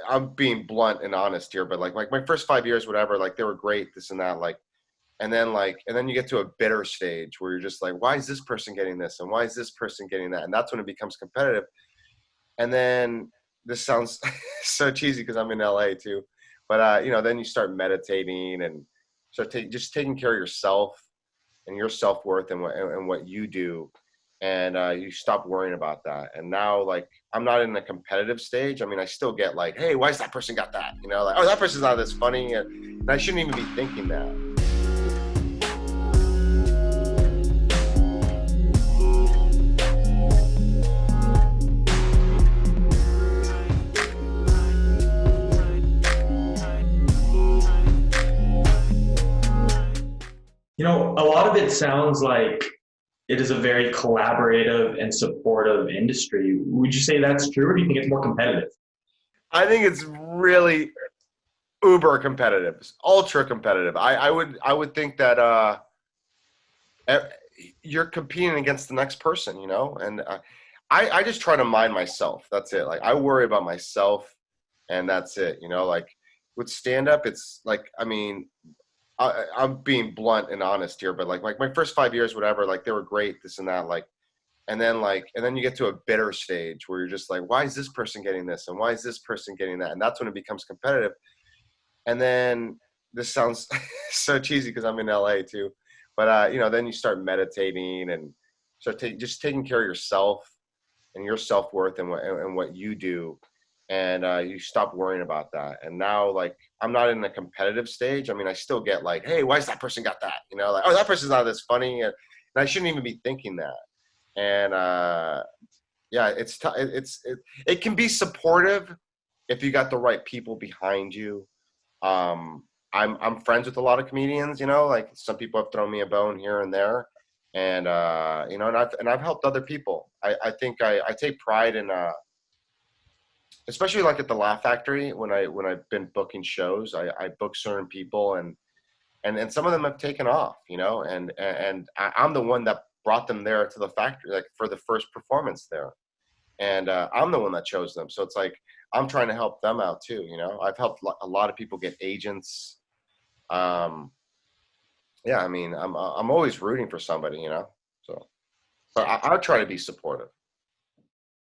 I'm being blunt and honest here, but like my first 5 years, whatever, like they were great, this and that, and then you get to a bitter stage where you're just like, why is this person getting this, and why is this person getting that, and that's when it becomes competitive. And then this sounds so cheesy because I'm in LA too, but then you start meditating and start just taking care of yourself and your self-worth and what you do, and you stop worrying about that. And now, like, I'm not in a competitive stage. I mean, I still get like, hey, why is that person got that, like, oh, that person's not this funny, and I shouldn't even be thinking that. A lot of it sounds like it is a very collaborative and supportive industry. Would you say that's true, or do you think it's more competitive? I think it's really uber competitive, ultra competitive. I would think that e- you're competing against the next person, and I just try to mind myself. That's it. Like, I worry about myself, and that's it. Like with stand up, it's like, I mean, I'm being blunt and honest here, but like my first 5 years, whatever, like they were great, this and that, and then you get to a bitter stage where you're just like, why is this person getting this, and why is this person getting that, and that's when it becomes competitive. And then this sounds so cheesy because I'm in LA too, but then you start meditating and start just taking care of yourself and your self-worth and what you do, and you stop worrying about that. And now, like, I'm not in a competitive stage. I mean, I still get like, hey, why is that person got that, like, oh, that person's not this funny, and I shouldn't even be thinking that. And yeah, it can be supportive if you got the right people behind you. I'm friends with a lot of comedians, like some people have thrown me a bone here and there, and and I've helped other people. I think I take pride in especially like at the Laugh Factory, when I've been booking shows. I book certain people, and some of them have taken off, and I'm the one that brought them there to the factory, like for the first performance there, and I'm the one that chose them. So it's like I'm trying to help them out too. I've helped a lot of people get agents. Um, yeah, I mean, I'm always rooting for somebody. So, but I try to be supportive.